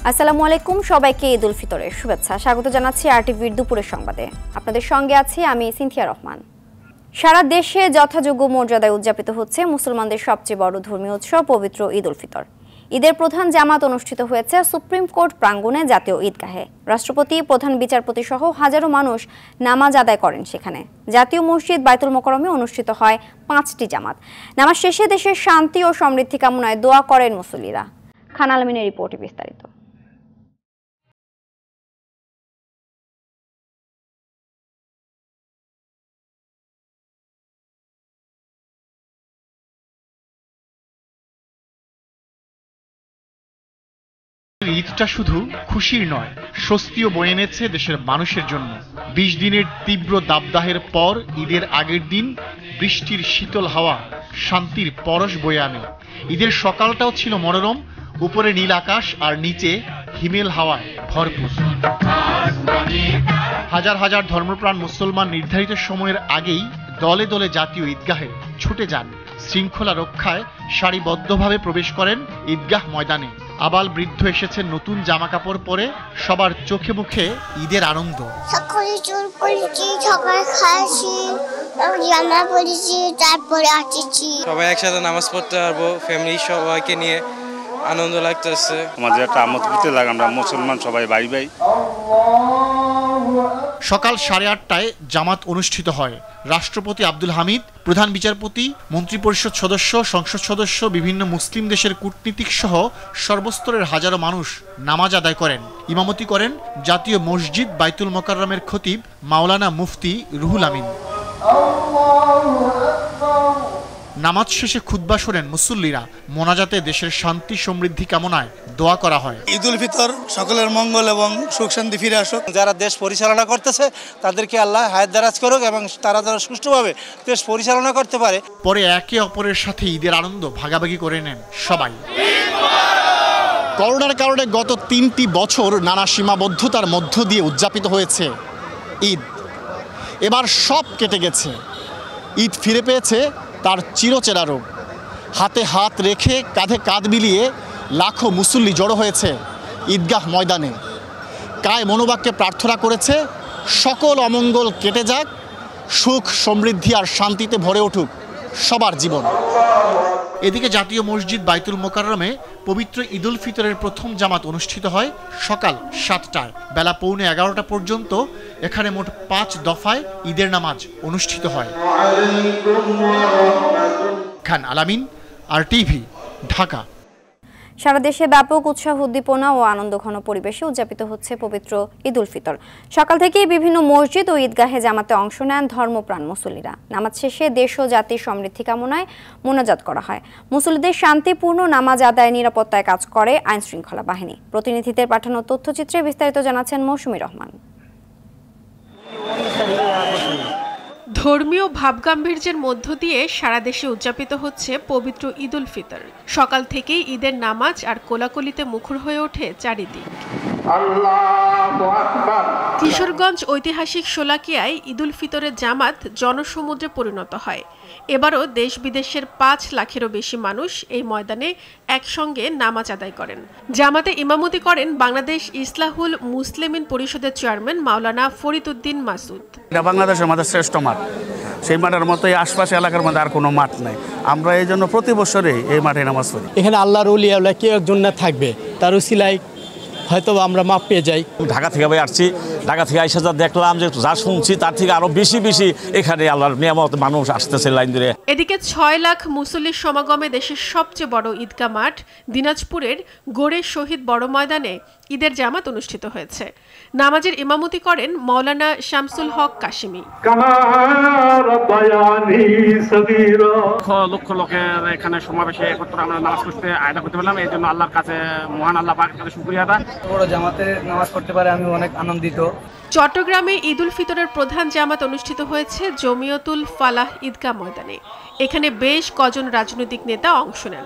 আসসালামু আলাইকুম, সবাইকে ঈদ উল ফিতরের শুভেচ্ছা। স্বাগত জানাচ্ছি আরটিভির দুপুরের সংবাদে। আপনাদের সঙ্গে আছি আমি সিনথিয়া রহমান। সারা দেশে যথাযোগ্য মর্যাদায় উদযাপিত হচ্ছে মুসলমানদের সবচেয়ে বড় ধর্মীয় উৎসব পবিত্র ঈদ উল ফিতর। ঈদের প্রধান জামাত অনুষ্ঠিত হয়েছে সুপ্রিম কোর্ট প্রাঙ্গণে জাতীয় ঈদগাহে। রাষ্ট্রপতি, প্রধান বিচারপতি সহ হাজারো মানুষ নামাজ আদায় করেন সেখানে। জাতীয় মসজিদ বাইতুল মোকাররমে অনুষ্ঠিত হয় 5টি জামাত। নামাজ শেষে দেশের শান্তি ও সমৃদ্ধি কামনায় দোয়া করেন মুসল্লিরা। খান আলমিনের রিপোর্টে বিস্তারিত। ঈদটা শুধু খুশির নয়, স্বস্তিও বয়ে এনেছে দেশের মানুষের জন্য। 20 দিনের তীব্র দাবদাহের পর ঈদের আগের দিন বৃষ্টির শীতল হাওয়া শান্তির পরশ বয়ে আনে। ঈদের সকালটাও ছিল মনোরম, উপরে নীল আকাশ আর নিচে হিমেল হাওয়ায় ভরপুর। হাজার হাজার ধর্মপ্রাণ মুসলমান নির্ধারিত সময়ের আগেই দলে দলে জাতীয় ঈদগাহে ছুটে যান। শৃঙ্খলা রক্ষায় সারিবদ্ধভাবে প্রবেশ করেন ঈদগাহ ময়দানে। আবাল বৃদ্ধ এসেছেন নতুন জামা কাপড় পরে, সবার চোখে মুখে ঈদের আনন্দ। সকালে চুল করেছি, সকালে খাইছি, জামা পরেছি, তারপরে আসছি। সবাই একসাথে নামাজ পড়তে পারবো, ফ্যামিলি সবাইকে নিয়ে আনন্দ লাগতেছে। আমাদের একটা আমোদ ফুর্তি লাগে, আমরা মুসলমান সবাই ভাই ভাই। সকাল 8:30টায় জামাত অনুষ্ঠিত হয়। রাষ্ট্রপতি আব্দুল হামিদ, প্রধান বিচারপতি, মন্ত্রিপরিষদ সদস্য, সংসদ সদস্য, বিভিন্ন মুসলিম দেশের কূটনীতিক সহ সর্বস্তরের হাজারো মানুষ নামাজ আদায় করেন। ইমামতি করেন জাতীয় মসজিদ বাইতুল মোকাররমের খতিব মাওলানা মুফতি রুহুল আমিন। নামাজ শেষে খুতবা শোনেন মুসল্লিরা। মোনাজাতে দেশের শান্তি সমৃদ্ধি কামনায় দোয়া করা হয়। ঈদ উল ফিতর সকলের মঙ্গল এবং সুখ শান্তি ফিরে আসুক। যারা দেশ পরিচালনা করতেছে তাদেরকে আল্লাহ হায়াত দারাজ করুক এবং তারা যারা সুষ্ঠুভাবে দেশ পরিচালনা করতে পারে। পরে একে অপরের সাথে ঈদের আনন্দ ভাগাভাগি করে নেন সবাই। করোনার কারণে গত 3টি বছর নানা সীমাবদ্ধতার মধ্য দিয়ে উদযাপিত হয়েছে ঈদ। এবার সব কেটে গেছে। ঈদ ফিরে পেয়েছে তার চিরচেনা রূপ। হাতে হাত রেখে কাঁধে কাঁধ মিলিয়ে লাখো মুসল্লি জড়ো হয়েছে ঈদগাহ ময়দানে। কায় মনোবাক্যে প্রার্থনা করেছে সকল অমঙ্গল কেটে যাক, সুখ সমৃদ্ধি আর শান্তিতে ভরে উঠুক সবার জীবন। এদিকে জাতীয় মসজিদ বাইতুল মোকাররমে পবিত্র ঈদ উল ফিতরের প্রথম জামাত অনুষ্ঠিত হয় সকাল 7টায়। বেলা 11:15 পর্যন্ত এখানে মোট 5 দফায় ঈদের নামাজ অনুষ্ঠিত হয়। খান আলামিন, আরটিভি, ঢাকা। সারা দেশে ব্যাপক উৎসাহ, উদ্দীপনা ও আনন্দঘন পরিবেশে উদযাপিত হচ্ছে পবিত্র ঈদ উল ফিতর। সকাল থেকেই বিভিন্ন মসজিদ ও ঈদগাহে জামাতে অংশ নেন ধর্মপ্রাণ মুসল্লিরা। নামাজ শেষে দেশ ও জাতির সমৃদ্ধি কামনায় মোনাজাত করা হয়। মুসল্লিদের শান্তিপূর্ণ নামাজ আদায় নিরাপত্তায় কাজ করে আইন শৃঙ্খলা বাহিনী। প্রতিনিধিদের পাঠানো তথ্যচিত্রে বিস্তারিত জানাচ্ছেন মৌসুমী রহমান। ধর্মীয় ভাবগাম্ভীর্যের মধ্য দিয়ে সারা দেশে উদযাপিত হচ্ছে পবিত্র ঈদ উল ফিতর। সকাল থেকেই ঈদের নামাজ আর কোলাকুলিতে মুখর হয়ে ওঠে চারিদিক। কিশোরগঞ্জ ঐতিহাসিক শোলাকিয়ায় ঈদ উল ফিতরের জামাত জনসমুদ্রে পরিণত হয়। এবারও দেশ বিদেশের 5 লাখেরও বেশি মানুষ এই ময়দানে একসঙ্গে নামাজ আদায় করেন। জামাতে ইমামতি করেন বাংলাদেশ ইসলাহুল মুসলিমিন পরিষদের চেয়ারম্যান মাওলানা ফরিদ উদ্দিন মাসুদ। এটা বাংলাদেশের মধ্যে শ্রেষ্ঠ মাঠ। সেই মাঠের মতো এই আশপাশে এলাকার মধ্যে আর কোনো মাঠ নাই। আমরা এই জন্য প্রতি বছরে এই মাঠে নামাজ পড়ি। এখানে আল্লাহর ওলি আল্লাহ কেউ একজন না থাকবে, তার উসিলায় হয়তো আমরা মাপ পেয়ে যাই। ঢাকা থেকে ভাই আসছি, ঢাকা থেকে আইসা যা দেখলাম, যে যা শুনছি তার থেকে আরো বেশি বেশি এখানে আল্লাহর নিয়ামত মানুষ আসতেছে লাইন ধরে। এদিকে 6 লাখ মুসল্লির সমাগমে দেশের সবচেয়ে বড় ঈদগাহ মাঠ দিনাজপুরের গোড়ে শহীদ বড় ময়দানে ঈদের জামাত অনুষ্ঠিত হয়েছে। নামাজের ইমামতি করেন মাওলানা শামসুল হক কাশিমি। লক্ষ লোকের এখানে সমাবেশে একত্র আমরা নামাজ পড়তে আয়দা করতে পারলাম। এই জন্য আল্লাহর কাছে, মহান আল্লাহ পাকের কাছে শুকরিয়া আদা। বড় জামাতে নামাজ পড়তে পারে আমি অনেক আনন্দিত। চট্টগ্রামে ঈদ উল ফিতরের প্রধান জামাত অনুষ্ঠিত হয়েছে জমিয়তুল ফালাহ ঈদগাহ ময়দানে। এখানে বেশ কজন রাজনৈতিক নেতা অংশ নেন।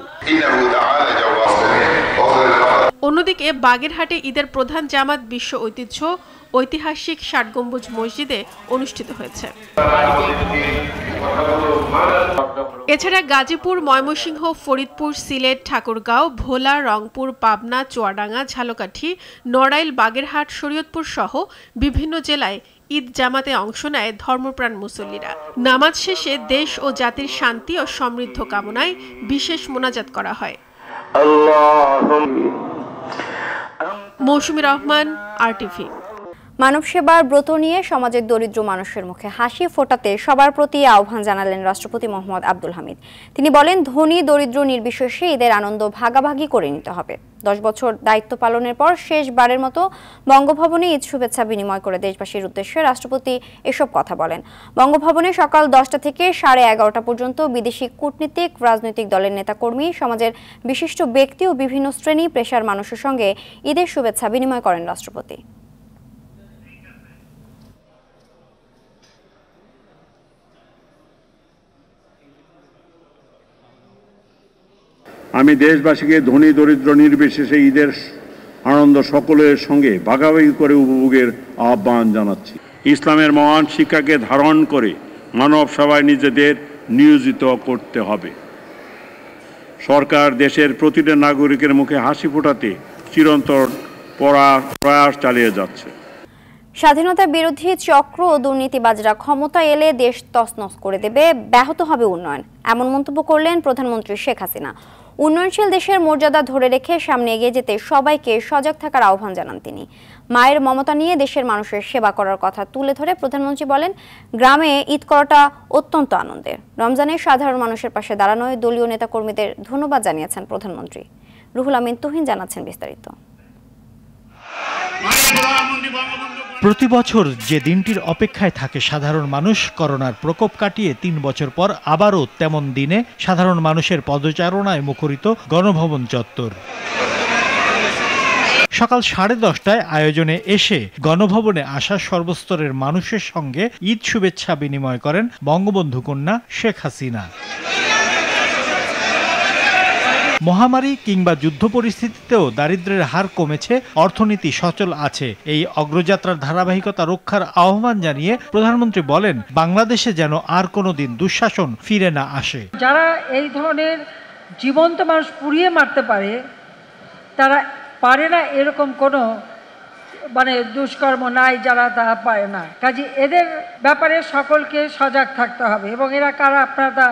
অন্যদিকে বাগেরহাটে ঈদের প্রধান জামাত বিশ্ব ঐতিহ্য ঐতিহাসিক ৬০ গম্বুজ মসজিদে অনুষ্ঠিত হয়েছে। এছাড়া গাজীপুর, ময়মনসিংহ, ফরিদপুর, সিলেট, ঠাকুরগাঁও, ভোলা, রংপুর, পাবনা, চুয়াডাঙ্গা, ঝালকাঠি, নড়াইল, বাগেরহাট, শরীয়তপুর সহ বিভিন্ন জেলায় ঈদ জামাতে অংশ নেয় ধর্মপ্রাণ মুসল্লিরা। নামাজ শেষে দেশ ও জাতির শান্তি ও সমৃদ্ধ কামনায় বিশেষ মোনাজাত করা হয়। মৌসুমী রহমান, RTV। মানব সেবার ব্রত নিয়ে সমাজের দরিদ্র মানুষের মুখে হাসি ফোটাতে সবার প্রতি আহ্বান জানালেন রাষ্ট্রপতি মোহাম্মদ আব্দুল হামিদ। তিনি বলেন, ধনী দরিদ্র নির্বিশেষে ঈদের আনন্দ ভাগাভাগি করে নিতে হবে। 10 বছর দায়িত্ব পালনের পর শেষবারের মতো বঙ্গভবনে ঈদ শুভেচ্ছা বিনিময় করে দেশবাসীর উদ্দেশ্যে রাষ্ট্রপতি এসব কথা বলেন। বঙ্গভবনে সকাল 10টা থেকে 11:30 পর্যন্ত বিদেশি কূটনীতিক, রাজনৈতিক দলের নেতাকর্মী, সমাজের বিশিষ্ট ব্যক্তি ও বিভিন্ন শ্রেণী পেশার মানুষের সঙ্গে ঈদের শুভেচ্ছা বিনিময় করেন রাষ্ট্রপতি। আমি দেশবাসীকে ধনী দরিদ্র নির্বিশেষে ঈদের আনন্দ সকলের সঙ্গে ভাগাভাগি করে উপভোগের আহ্বান জানাচ্ছি। ইসলামের মহান শিক্ষাকে ধারণ করে মানব সেবায় নিজেদের নিয়োজিত করতে হবে। সরকার দেশের প্রতিটা নাগরিকের মুখে হাসি ফোটাতে চিরন্তন প্রয়াস চালিয়ে যাচ্ছে। স্বাধীনতা বিরোধী চক্র ও দুর্নীতিবাজরা ক্ষমতা এলে দেশ তছনছ করে দেবে, ব্যাহত হবে উন্নয়ন, এমন মন্তব্য করলেন প্রধানমন্ত্রী শেখ হাসিনা। উন্নয়নশীল দেশের মর্যাদা ধরে রেখে সামনে এগিয়ে যেতে সবাইকে সজাগ থাকার আহ্বান জানান তিনি। মায়ের মমতা নিয়ে দেশের মানুষের সেবা করার কথা তুলে ধরে প্রধানমন্ত্রী বলেন, গ্রামে ঈদ করাটা অত্যন্ত আনন্দের। রমজানে সাধারণ মানুষের পাশে দাঁড়ানোয় দলীয় নেতাকর্মীদের ধন্যবাদ জানিয়েছেন প্রধানমন্ত্রী। রুহুল আমিন তুহিন জানাচ্ছেন বিস্তারিত। প্রতি বছর যে দিনটির অপেক্ষায় থাকে সাধারণ মানুষ, করোনার প্রকোপ কাটিয়ে 3 বছর পর আবারও তেমন দিনে সাধারণ মানুষের পদচারণায় মুখরিত গণভবন চত্বর। সকাল 10:30টায় আয়োজনে এসে গণভবনে আসা সর্বস্তরের মানুষের সঙ্গে ঈদ শুভেচ্ছা বিনিময় করেন বঙ্গবন্ধু কন্যা শেখ হাসিনা। মহামারী কিংবা যুদ্ধ পরিস্থিতিতেও দারিদ্র্যের হার কমেছে, অর্থনীতি সচল আছে। এই অগ্রযাত্রার ধারাবাহিকতা রক্ষার আহ্বান জানিয়ে প্রধানমন্ত্রী বলেন, বাংলাদেশে যেন আর কোনোদিন দুঃশাসন ফিরে না আসে। যারা এই ধরনের জীবন্ত মানুষ পুড়িয়ে মারতে পারে, তারা পারে না এরকম কোনো দুষ্কর্ম নাই, যারা তা পারে না। কাজে এদের ব্যাপারে সকলকে সজাগ থাকতে হবে এবং এরা কারা আপনারা তা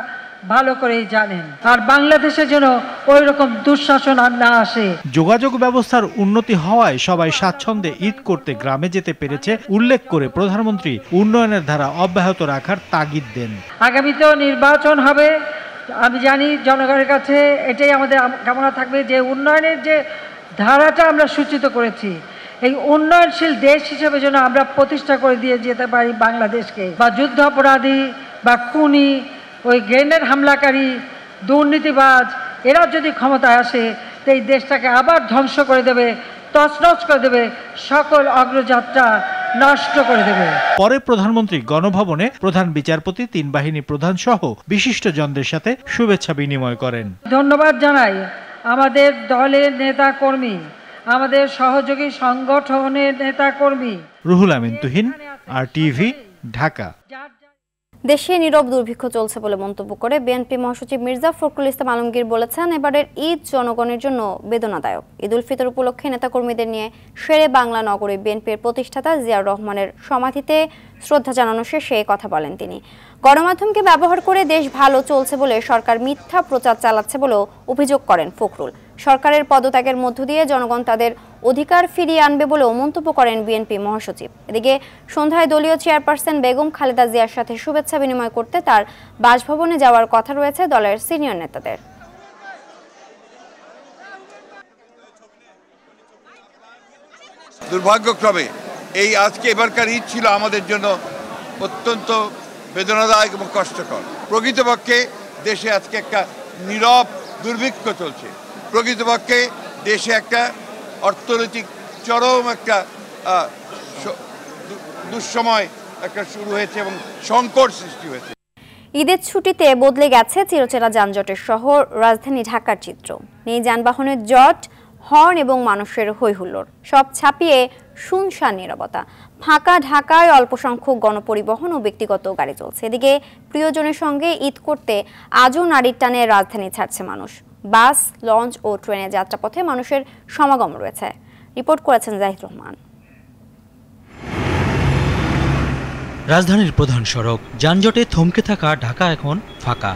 ভালো করেই জানেন। আর বাংলাদেশে যেন ওই রকম দুঃশাসন আর না আসে। যোগাযোগ ব্যবস্থার উন্নতি হওয়ায় সবাই স্বাচ্ছন্দ্যে ঈদ করতে গ্রামে যেতে পেরেছে উল্লেখ করে প্রধানমন্ত্রী উন্নয়নের ধারা অব্যাহত রাখার তাগিদ দেন। আগামীতেও নির্বাচন হবে, আমি জানি জনগণের কাছে এটাই আমাদের কামনা থাকবে যে উন্নয়নের যে ধারাটা আমরা সূচিত করেছি, এই উন্নয়নশীল দেশ হিসেবে যেন আমরা প্রতিষ্ঠা করে দিয়ে যেতে পারি বাংলাদেশকে। বা যুদ্ধ অপরাধী বা খুনি, ওই গ্রেনেড হামলাকারী, দুর্নীতিবাজ এরা যদি ক্ষমতায় আসে তো এই দেশটাকে আবার ধ্বংস করে দেবে, তছনছ করে দেবে, সকল অগ্রযাত্রা নষ্ট করে দেবে। পরে প্রধানমন্ত্রী গণভবনে প্রধান বিচারপতি, 3 বাহিনী প্রধান সহ বিশিষ্ট জনদের সাথে শুভেচ্ছা বিনিময় করেন। ধন্যবাদ জানাই আমাদের দলের নেতা কর্মী, আমাদের সহযোগী সংগঠনের নেতা কর্মী। রুহুল আমিন তুহিন, RTV, ঢাকা। দেশে নীরব দুর্ভিক্ষ চলছে বলে মন্তব্য করে বিএনপি মহাসচিব মির্জা ফখরুল ইসলাম আলমগীর বলেছেন, এবারের ঈদ জনগণের জন্য বেদনাদায়ক। ঈদ উল ফিতর উপলক্ষে নেতাকর্মীদের নিয়ে শেরে বাংলা নগরে বিএনপির প্রতিষ্ঠাতা জিয়াউর রহমানের সমাধিতে শ্রদ্ধা জানানো শেষে কথা বলেন তিনি। গণমাধ্যমকে ব্যবহার করে দেশ ভালো চলছে বলে সরকার মিথ্যা প্রচার চালাচ্ছে বলেও অভিযোগ করেন ফখরুল। সরকারের পদত্যাগের মধ্য দিয়ে জনগণ তাদের অধিকার ফিরিয়ে আনবে বলেও মন্তব্য করেন বিএনপি মহাসচিব। এদিকে সন্ধ্যায় দলীয় চেয়ারপারসন বেগম খালেদা জিয়ার সাথে শুভেচ্ছা বিনিময় করতে তার বাসভবনে যাওয়ার কথা রয়েছে দলের সিনিয়র নেতাদের। দুর্ভাগ্যক্রমে এই আজকে এবারকার ঈদ ছিল আমাদের জন্য অত্যন্ত বেদনাদায়ক এবং কষ্টকর। প্রকৃতপক্ষে দেশে আজকে একটা নীরব দুর্ভিক্ষ চলছে। প্রকৃতপক্ষে দেশে একটা অর্থনৈতিক চরম একটা দুঃসময় একটা শুরু হয়েছে এবং সংকট সৃষ্টি হয়েছে। ঈদের ছুটিতে বদলে গেছে চিরচেনা যানজটের শহর রাজধানী ঢাকার চিত্র। নেই যানবাহনের জট, হর্ন এবং মানুষের হৈহুল্লোড়, সব ছাপিয়ে শুনশান নীরবতা। ফাঁকা ঢাকায় অল্প সংখ্যক গণপরিবহন ও ব্যক্তিগত গাড়ি চলছে। এদিকে প্রিয়জনের সঙ্গে ঈদ করতে আজও নারীর টানে রাজধানী ছাড়ছে মানুষ। বাস, লঞ্চ ও ট্রেনের যাত্রাপথে মানুষের সমাগম রয়েছে। রিপোর্ট করেছেন জাহিদ রহমান। রাজধানীর প্রধান সড়ক যানজটে থমকে থাকা ঢাকা এখন ফাঁকা।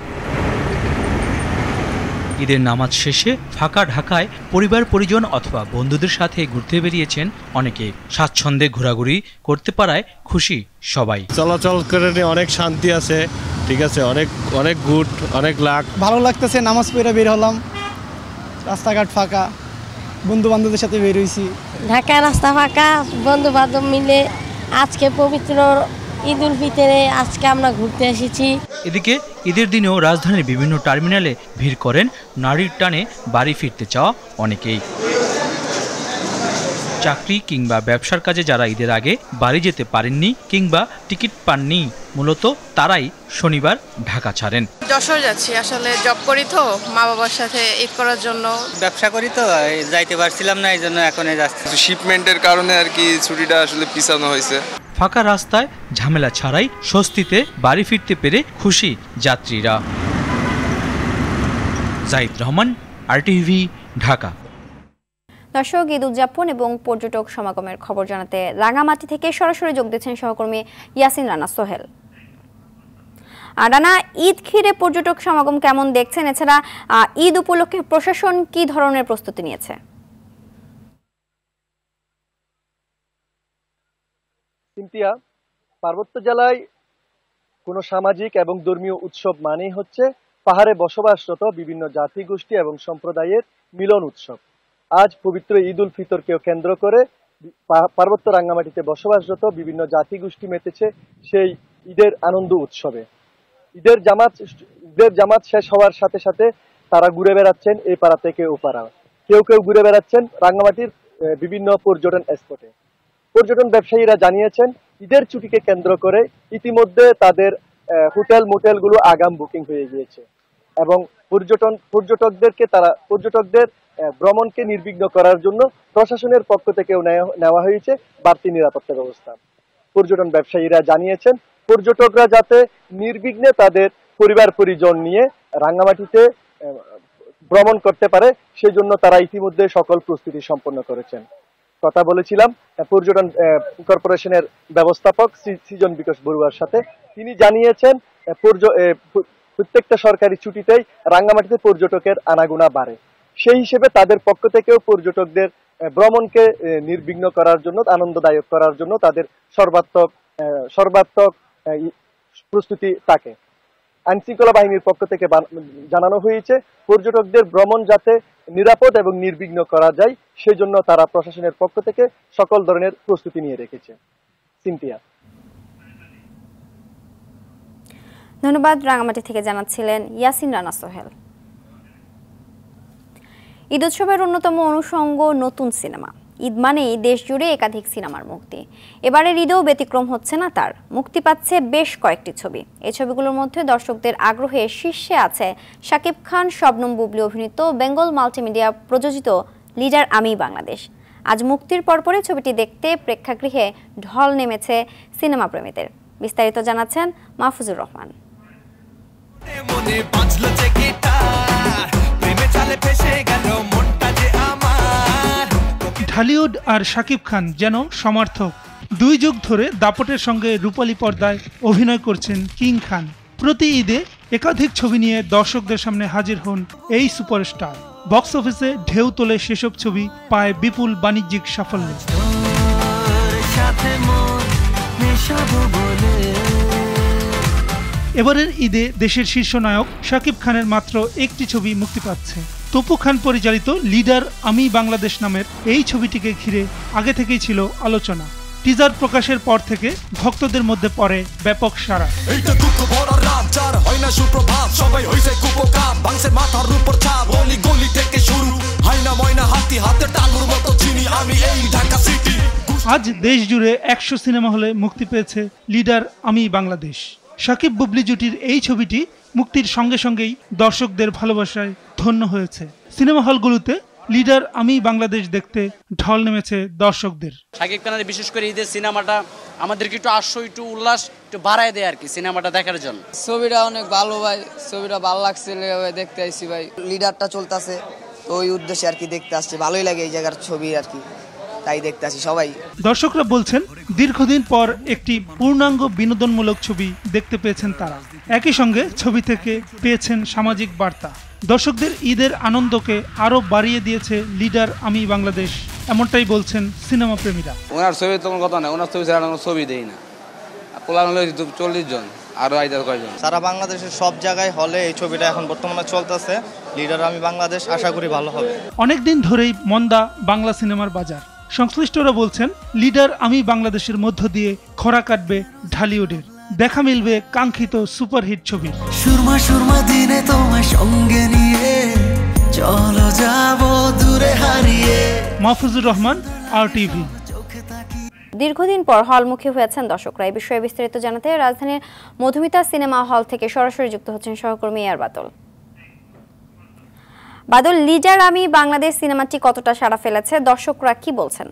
ঈদের নামাজ শেষে ফাঁকা ঢাকায় পরিবার পরিজন অথবা বন্ধুদের সাথে ঘুরতে বেরিয়েছেন অনেকে। স্বাচ্ছন্দ্যে ঘোরাঘুরি করতে পারায় খুশি সবাই। চলাচল করে অনেক শান্তি আছে, ঠিক আছে, অনেক অনেক গুড, অনেক লাখ ভালো লাগতেছে। নামাজ পড়ে বের হলাম, রাস্তাঘাট ফাঁকা, বন্ধু বান্ধবদের সাথে বের হয়েছি। ঢাকা রাস্তা ফাঁকা, বন্ধু বান্ধব মিলে আজকে পবিত্র ঈদ উল ফিতরে আজকে আমরা ঘুরতে এসেছি। এদিকে ঈদের দিনেও রাজধানীর বিভিন্ন টার্মিনালে ভিড় করেন নারীর টানে বাড়ি ফিরতে চাওয়া অনেকেই। চাকরি কিংবা ব্যবসার কাজে যারা ঈদের আগে বাড়ি যেতে পারেননি কিংবা টিকিট পাননি, মূলত তারাই শনিবার ঢাকা ছাড়েন। যশোর যাচ্ছি, আসলে জব করি তো, মা বাবার সাথে ঈদ করার জন্য। ব্যবসা করি তো যাইতে পারছিলাম না, এই জন্য এখন যাচ্ছি। শিপমেন্টের কারণে আর কি ছুটিটা আসলে পিছানো হয়েছে। ফাঁকা রাস্তায় ঝামেলা ছাড়াই স্বস্তিতে বাড়ি ফিরতে পেরে খুশি যাত্রীরা। জাহিদ রহমান, RTV, ঢাকা। দর্শক, ঈদ উদযাপন এবং পর্যটক সমাগমের খবর জানাতে রাঙামাটি থেকে সরাসরি যোগ দিচ্ছেন সহকর্মী ইয়াসিন রানা সোহেল। আর রানা, ঈদ ঘিরে পর্যটক সমাগম কেমন দেখছেন? এছাড়া ঈদ উপলক্ষে প্রশাসন কি ধরনের প্রস্তুতি নিয়েছে? সিনথিয়া, পার্বত্য জেলায় কোনো সামাজিক এবং ধর্মীয় উৎসব মানেই হচ্ছে পাহাড়ে বসবাসরত বিভিন্ন জাতিগোষ্ঠী এবং সম্প্রদায়ের মিলন উৎসব। আজ পবিত্র ঈদ উল ফিতরকেও কেন্দ্র করে পার্বত্য রাঙ্গামাটিতে বসবাসরত বিভিন্ন জাতিগোষ্ঠী মেতেছে সেই ঈদের আনন্দ উৎসবে। ঈদের জামাত শেষ হওয়ার সাথে সাথে তারা ঘুরে বেড়াচ্ছেন এই পাড়া থেকে ও পাড়া। কেউ কেউ ঘুরে বেড়াচ্ছেন রাঙ্গামাটির বিভিন্ন পর্যটন স্পটে। পর্যটন ব্যবসায়ীরা জানিয়েছেন ঈদের ছুটিকে কেন্দ্র করে ইতিমধ্যে তাদের হোটেল মোটেলগুলো আগাম বুকিং হয়ে গিয়েছে এবং পর্যটকদের ভ্রমণকে নির্বিঘ্ন করার জন্য প্রশাসনের পক্ষ থেকেও নেওয়া হয়েছে বাড়তি নিরাপত্তা ব্যবস্থা। পর্যটন ব্যবসায়ীরা জানিয়েছেন পর্যটকরা যাতে নির্বিঘ্নে তাদের পরিবার পরিজন নিয়ে রাঙ্গামাটিতে ভ্রমণ করতে পারে সেজন্য তারা ইতিমধ্যে সকল প্রস্তুতি সম্পন্ন করেছেন। কথা বলেছিলাম পর্যটন কর্পোরেশনের ব্যবস্থাপক সৃজন বিকাশ বড়ুয়ার সাথে। তিনি জানিয়েছেন প্রত্যেকটা সরকারি ছুটিতেই রাঙ্গামাটিতে পর্যটকের আনাগোনা বাড়ে, সেই হিসেবে তাদের পক্ষ থেকেও পর্যটকদের ভ্রমণকে নির্বিঘ্ন করার জন্য, আনন্দদায়ক করার জন্য তাদের সর্বাত্মক প্রস্তুতি থাকে। আইনশৃঙ্খলা বাহিনীর পক্ষ থেকে জানানো হয়েছে পর্যটকদের ভ্রমণ যাতে নিরাপদ এবং নির্বিঘ্ন করা যায় সেজন্য তারা প্রশাসনের পক্ষ থেকে সকল ধরনের প্রস্তুতি নিয়ে রেখেছে। সিনথিয়া, ধন্যবাদ। রাঙামাটি থেকে জানাচ্ছিলেন ইয়াসিন রানা সোহেল। ঈদ উৎসবের অন্যতম অনুষঙ্গ নতুন সিনেমা। ঈদ মানেই দেশ জুড়ে একাধিক সিনেমার মুক্তি। এবারের ঈদেও ব্যতিক্রম হচ্ছে না তার। মুক্তি পাচ্ছে বেশ কয়েকটি ছবি। এই ছবিগুলোর মধ্যে দর্শকদের আগ্রহে শীর্ষে আছে শাকিব খান, শবনম বুবলি অভিনীত, বেঙ্গল মাল্টিমিডিয়া প্রযোজিত লিডার আমি বাংলাদেশ। আজ মুক্তির পরপরই ছবিটি দেখতে প্রেক্ষাগৃহে ঢল নেমেছে সিনেমা প্রেমীদের। বিস্তারিত জানাচ্ছেন মাহফুজুর রহমান। ঢালিউড আর শাকিব খান যেন সমর্থক। 2 যুগ ধরে দাপটের সঙ্গে রূপালী পর্দায় অভিনয় করছেন কিং খান। প্রতি ঈদে একাধিক ছবি নিয়ে দর্শকদের সামনে হাজির হন এই সুপারস্টার। বক্স অফিসে ঢেউ তোলে সেসব ছবি, পায় বিপুল বাণিজ্যিক সাফল্য। এবারের ঈদে দেশের শীর্ষ নায়ক শাকিব খানের মাত্র একটি ছবি মুক্তি পাচ্ছে। তপু খান পরিচালিত লিডার আমি বাংলাদেশ নামের এই ছবিটিকে ঘিরে আগে থেকেই ছিল আলোচনা। টিজার প্রকাশের পর থেকে ভক্তদের মধ্যে পড়ে ব্যাপক সাড়া। আজ দেশ জুড়ে 100 সিনেমা হলে মুক্তি পেয়েছে লিডার আমি বাংলাদেশ। শাকিব বুবলি জুটির এই ছবিটি মুক্তির সঙ্গে সঙ্গেই দর্শকদের ভালোবাসায় ধন্য হয়েছে। সিনেমা হলগুলোতে লিডার আমি বাংলাদেশ দেখতে ঢল নেমেছে দর্শকদের। শাকিব খানের বিশেষ করে ঈদের সিনেমাটা আমাদেরকে একটু একটু উল্লাস একটু বাড়ায় দেয় আর কি সিনেমাটা দেখার জন্য। ছবিটা অনেক ভালো ভাই, ছবিটা ভালো লাগছে দেখতে আইছি ভাই। লিডারটা চলতেছে তো ওই উদ্দেশ্যে আর কি দেখতে আসছে, ভালোই লাগে এই জায়গার ছবি আর কি, তাই দেখতে আসি সবাই। দর্শকরা বলছেন দীর্ঘদিন পর একটি পূর্ণাঙ্গ বিনোদনমূলক ছবি দেখতে পেয়েছেন তারা। একই সঙ্গে ছবি থেকে পেয়েছেন সামাজিক বার্তা। দর্শকদের ঈদের আনন্দকে আরো বাড়িয়ে দিয়েছে লিডার আমি বাংলাদেশ, এমনটাই বলছেন সিনেমা প্রেমীরা। ওনার ছবি তোমার কথা না, ওনার ছবি ছাড়া ছবি দেই না। পোলার হলো 40 জন, আরো আইদার কয়জন। সারা বাংলাদেশের সব জায়গায় হলে এই ছবিটা এখন বর্তমানে চলতেছে। লিডার আমি বাংলাদেশ, আশা করি ভালো হবে। অনেকদিন ধরেই মন্দা বাংলা সিনেমার বাজার। সংশ্লিষ্টরা বলছেন লিডার আমি বাংলাদেশের মধ্য দিয়ে খরা কাটবে ঢালিউডের, দেখা মিলবে কাঙ্ক্ষিত সুপারহিট ছবি। সুরমা সুরমা দিনে তোমার সঙ্গে নিয়ে চলো যাব দূরে হারিয়ে। মাহফুজুর রহমান, RTV। দীর্ঘদিন পর হলমুখী হয়েছেন দর্শকরা। এই বিষয়ে বিস্তারিত জানাতে রাজধানীর মধুমিতা সিনেমা হল থেকে সরাসরি যুক্ত হচ্ছেন সহকর্মী এয়ার বাদল। বাদল, লিডার আমি বাংলাদেশ সিনেমাটি কতটা সাড়া ফেলেছে, দর্শকরা কি বলছেন?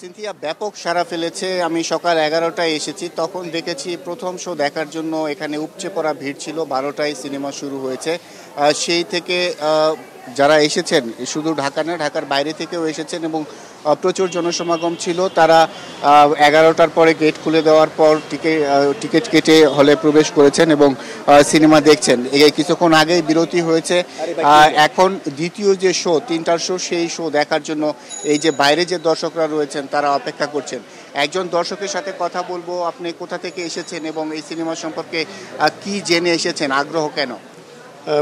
সিনথিয়া, ব্যাপক সাড়া ফেলেছে। আমি সকাল 11টায় এসেছি, তখন দেখেছি প্রথম শো দেখার জন্য এখানে উপচে পড়া ভিড় ছিল। 12টায় সিনেমা শুরু হয়েছে। সেই থেকে যারা এসেছেন শুধু ঢাকা না, ঢাকার বাইরে থেকেও এসেছেন এবং প্রচুর জনসমাগম ছিল। তারা 11টার পরে গেট খুলে দেওয়ার পর টিকিট কেটে হলে প্রবেশ করেছেন এবং সিনেমা দেখছেন। কিছুক্ষণ আগেই বিরতি হয়েছে। এখন দ্বিতীয় যে শো, 3টার শো, সেই শো দেখার জন্য এই যে বাইরে যে দর্শকরা রয়েছেন তারা অপেক্ষা করছেন। একজন দর্শকের সাথে কথা বলবো। আপনি কোথা থেকে এসেছেন এবং এই সিনেমা সম্পর্কে কি জেনে এসেছেন, আগ্রহ কেন?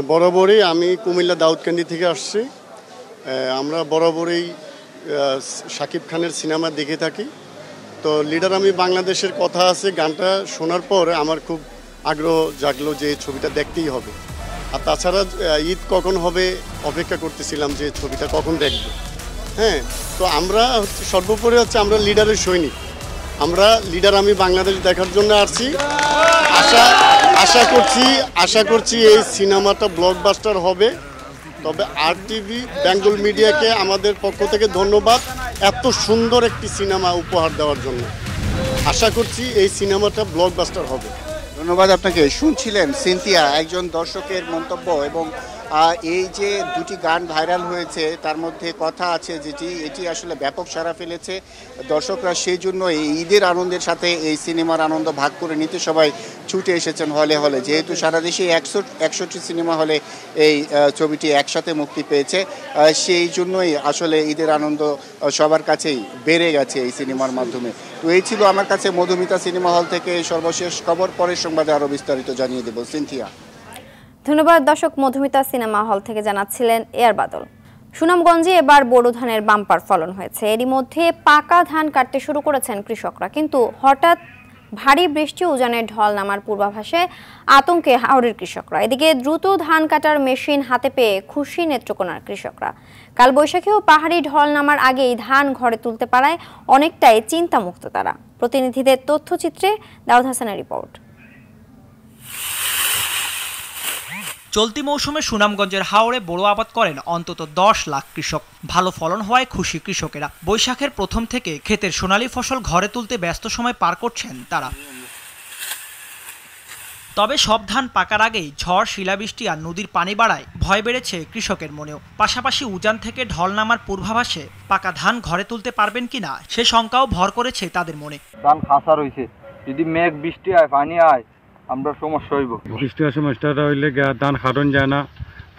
বরাবরই আমি কুমিল্লা দাউদকান্দি থেকে আসছি। আমরা বরাবরই শাকিব খানের সিনেমা দেখে থাকি। তো লিডার আমি বাংলাদেশের কথা আছে গানটা শোনার পর আমার খুব আগ্রহ জাগলো যে ছবিটা দেখতেই হবে। আর তাছাড়া ঈদ কখন হবে অপেক্ষা করতেছিলাম যে ছবিটা কখন দেখব। হ্যাঁ, তো আমরা সর্বোপরি আমরা লিডারের সৈনিক। আমরা লিডার আমি বাংলাদেশ দেখার জন্য আসছি। আশা করছি এই সিনেমাটা ব্লকবাস্টার হবে। তবে RTV বেঙ্গল মিডিয়াকে আমাদের পক্ষ থেকে ধন্যবাদ এত সুন্দর একটি সিনেমা উপহার দেওয়ার জন্য। আশা করছি এই সিনেমাটা ব্লকবাস্টার হবে। ধন্যবাদ আপনাকে। শুনছিলেন সিনথিয়া, একজন দর্শকের মন্তব্য। এবং এই যে দুটি গান ভাইরাল হয়েছে তার মধ্যে কথা আছে এটি আসলে ব্যাপক সাড়া ফেলেছে। দর্শকরা সেই জন্য এই ঈদের আনন্দের সাথে এই সিনেমার আনন্দ ভাগ করে নিতে সবাই ছুটে এসেছেন হলে হলে। যেহেতু সারা দেশে 61টি সিনেমা হলে এই ছবিটি একসাথে মুক্তি পেয়েছে, সেই জন্যই আসলে ঈদের আনন্দ সবার কাছেই বেড়ে গেছে এই সিনেমার মাধ্যমে। তো এই ছিল আমার কাছে মধুমিতা সিনেমা হল থেকে সর্বশেষ খবর। পরের সংবাদে আরও বিস্তারিত জানিয়ে দেব। সিনথিয়া, ধন্যবাদ। দর্শক, মধুমিতা সিনেমা হল থেকে জানাচ্ছিলেন এয়ার বাদল। সুনামগঞ্জে এবার বোরো ধানের বাম্পার ফলন হয়েছে। এরই মধ্যে পাকা ধান কাটতে শুরু করেছেন কৃষকরা, কিন্তু হঠাৎ ভারী বৃষ্টি উজানের ঢল নামার পূর্বাভাসে আতঙ্কে হাওড়ের কৃষকরা। এদিকে দ্রুত ধান কাটার মেশিন হাতে পেয়ে খুশি নেত্রকোনার কৃষকরা। কাল বৈশাখী ও পাহাড়ি ঢল নামার আগেই ধান ঘরে তুলতে পারায় অনেকটাই চিন্তামুক্ত তারা। প্রতিনিধিদের তথ্যচিত্রে দাউদ হাসানের রিপোর্ট। চলতি মৌসুমে সুনামগঞ্জের হাওড়ে বোরো আবাদ করেন অন্তত 10 লাখ কৃষক। ভালো ফলন হওয়ায় খুশি কৃষকেরা। বৈশাখের প্রথম থেকে ক্ষেতের সোনালী ফসল ঘরে তুলতে ব্যস্ত সময় পার করছেন তারা। তবে সব ধান পাকার আগেই ঝড়, শিলাবৃষ্টি আর নদীর পানি বাড়ায় ভয় বেড়েছে কৃষকের মনেও। পাশাপাশি উজান থেকে ঢল নামার পূর্বাভাসে পাকা ধান ঘরে তুলতে পারবেন কিনা সে শঙ্কাও ভর করেছে তাদের মনে। ধান খাসা রয়েছে, যদি মেঘ বৃষ্টি হয়, পানি হয়, আমরা সমস্যা হইব। বৃষ্টির সমস্যাটা হইলে ধান খাটন যায় না,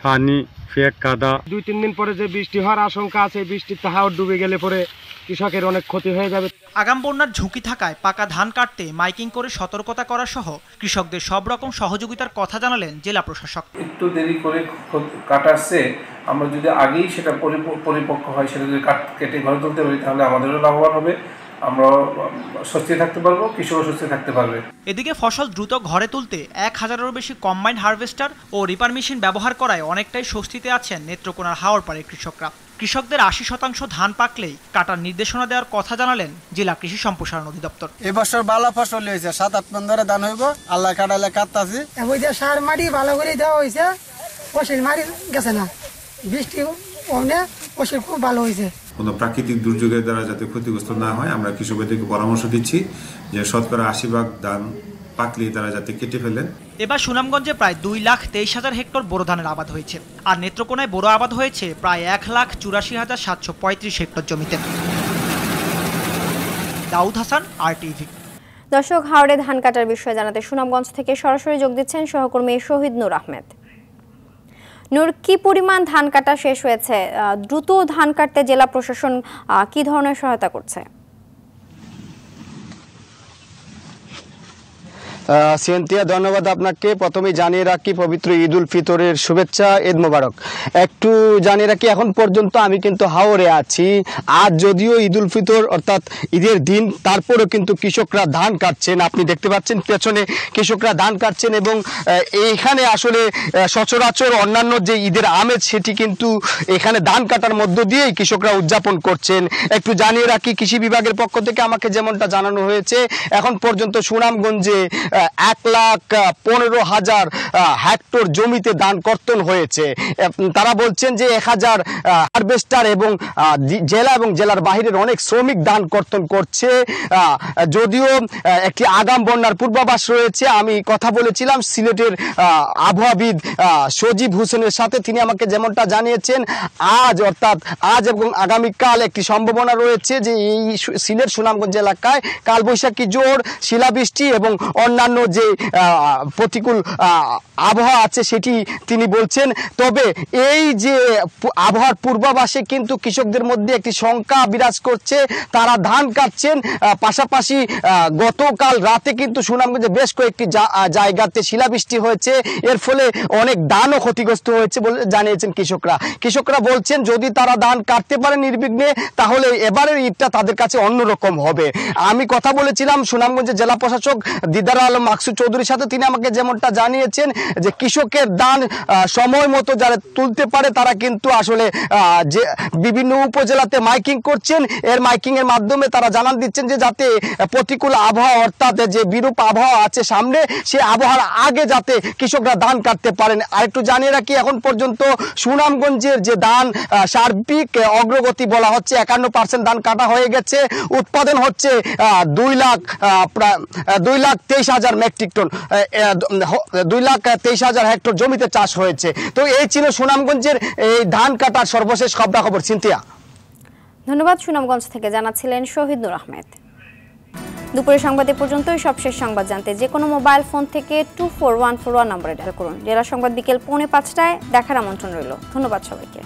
পানি ফেক কাদা। 2-3 দিন পরে যে বৃষ্টি হওয়ার আশঙ্কা আছে, বৃষ্টিতে হাওর ডুবে গেলে পরে কৃষকের অনেক ক্ষতি হয়ে যাবে। আগাম বন্যার ঝুঁকি থাকায় পাকা ধান কাটতে মাইকিং করে সতর্কতা করা সহ কৃষকদের সব রকম সহযোগিতার কথা জানালেন জেলা প্রশাসক। একটু দেরি করে কাটাচ্ছে, আমরা যদি আগেই সেটা পরিপক্ক হয়, সেটা যদি কেটে ঘরে তুলতে পারি তাহলে আমাদেরও লাভবান হবে আমরা স্বস্তি থাকতে পারবো, কৃষকও স্বস্তি থাকতে পারবে। এদিকে ফসল দ্রুত ঘরে তুলতে 1000-এরও বেশি কম্বাইন্ড হারভেস্টার ও রিপার মেশিন ব্যবহার করায় অনেকটাই স্বস্তিতে আছেন নেত্রকোনার হাওড়পাড়ের কৃষকরা। কৃষকদের 80% ধান পাকলেই কাটার নির্দেশনা দেওয়ার কথা জানালেন জেলা কৃষি সম্প্রসারণ অধিদপ্তর। এবছর ভালো ফসল হয়েছে, 7-8 মণ ধরে ধান হইব, আল্লাহ কাটালে কাটতাছি। সার মাটি ভালো করে দেওয়া হয়েছে, ফসল মারি গেছে না, বৃষ্টি অনে ফসল খুব ভালো হয়েছে। কোনো প্রাকৃতিক দুর্যোগের দ্বারা যাতে ক্ষতিগ্রস্ত না হয় আমরা কৃষকদেরকে পরামর্শ দিচ্ছি যে শতকরা 80% ধান পাকলেই তারা যাতে কেটে ফেলেন। এবার সুনামগঞ্জে প্রায় 2,23,000 হেক্টর বোরো ধানের আবাদ হয়েছে, আর নেত্রকোনায় বোরো আবাদ হয়েছে প্রায় 1,84,735 হেক্টর জমিতে। দাউদ হাসান, RTV। দর্শক, হাওড়ে ধান কাটার বিষয়ে জানাতে সুনামগঞ্জ থেকে সরাসরি যোগ দিচ্ছেন সহকর্মী শহীদ নূর আহমেদ। নূর, কি পরিমাণ ধান কাটা শেষ হয়েছে? দ্রুত ধান কাটতে জেলা প্রশাসন কি ধরনের সহায়তা করছে? সিনথিয়া, ধন্যবাদ আপনাকে। প্রথমেই জানিয়ে রাখি পবিত্র ঈদ উল ফিতরের শুভেচ্ছা, ঈদ মোবারক। একটু জানিয়ে রাখি, এখন পর্যন্ত আমি কিন্তু হাওড়ে আছি। আজ যদিও ঈদ উল ফিতর অর্থাৎ ঈদের দিন, তারপরেও কিন্তু কৃষকরা ধান কাটছেন। আপনি দেখতে পাচ্ছেন পেছনে কৃষকরা ধান কাটছেন, এবং এইখানে আসলে সচরাচর অন্যান্য যে ঈদের আমেজ সেটি কিন্তু এখানে ধান কাটার মধ্য দিয়েই কৃষকরা উদযাপন করছেন। একটু জানিয়ে রাখি, কৃষি বিভাগের পক্ষ থেকে আমাকে যেমনটা জানানো হয়েছে, এখন পর্যন্ত সুনামগঞ্জে 1,15,000 হেক্টর জমিতে ধান কর্তন হয়েছে। তারা বলছেন যে 1000 হারভেস্টার এবং জেলা এবং জেলার বাহিরের অনেক শ্রমিক ধান কর্তন করছে। যদিও একটি আগাম বন্যার পূর্বাভাস রয়েছে। আমি কথা বলেছিলাম সিলেটের আবহাওয়াবিদ সজীব হোসেনের সাথে, তিনি আমাকে যেমনটা জানিয়েছেন আজ অর্থাৎ আজ এবং আগামীকাল একটি সম্ভাবনা রয়েছে যে এই সিলেট সুনামগঞ্জ এলাকায় কালবৈশাখী ঝড়, শিলাবৃষ্টি এবং অন্যান্য যে প্রতিকূল আবহাওয়া আছে সেটি তিনি বলছেন। তবে এই যে আবহাওয়ার পূর্বাভাসে কিন্তু কৃষকদের মধ্যে একটি শঙ্কা বিরাজ করছে, তারা ধান কাটছেন। পাশাপাশি গতকাল রাতে কিন্তু সুনামগঞ্জে বেশ কয়েকটি জায়গাতে শিলাবৃষ্টি হয়েছে, এর ফলে অনেক ধানও ক্ষতিগ্রস্ত হয়েছে বলে জানিয়েছেন কৃষকরা বলছেন যদি তারা ধান কাটতে পারে নির্বিঘ্নে, তাহলে এবারের ঈদটা তাদের কাছে অন্যরকম হবে। আমি কথা বলেছিলাম সুনামগঞ্জের জেলা প্রশাসক দিদার আলম মাকসুদ চৌধুরীর সাথে, তিনি আমাকে যেমনটা জানিয়েছেন যে কৃষকের ধান সময় মতো যারা তুলতে পারে তারা কিন্তু আসলে যে বিভিন্ন উপজেলাতে মাইকিং করছেন, এর মাইকিং এর মাধ্যমে তারা জানান দিচ্ছেন যে যাতে প্রতিকূল আবহাওয়া অর্থাৎ যে বিরূপ আবহাওয়া আছে সামনে, সে আবহাওয়ার আগে যাতে কৃষকরা ধান কাটতে পারেন। আরেকটু জানিয়ে রাখি, এখন পর্যন্ত সুনামগঞ্জের যে ধান সার্বিক অগ্রগতি বলা হচ্ছে 51% ধান কাটা হয়ে গেছে, উৎপাদন হচ্ছে 2,23,000 মেট্রিক টন, 2,23,000 হেক্টর জমিতে চাষ হয়েছে। তো এই ছিল সুনামগঞ্জের এই ধান কাটার সর্বশেষ খবরাখবর। সিনথিয়া, ধন্যবাদ। সুনামগঞ্জ থেকে জানাচ্ছিলেন শহীদ নূর আহমেদ। দুপুরের সংবাদ এ পর্যন্তই। সবশেষ সংবাদ জানতে যে কোনো মোবাইল ফোন থেকে 24141 নম্বরে ডায়াল করুন। জেলা সংবাদ বিকেল 4:45টায় দেখার আমন্ত্রণ রইল। ধন্যবাদ সবাইকে।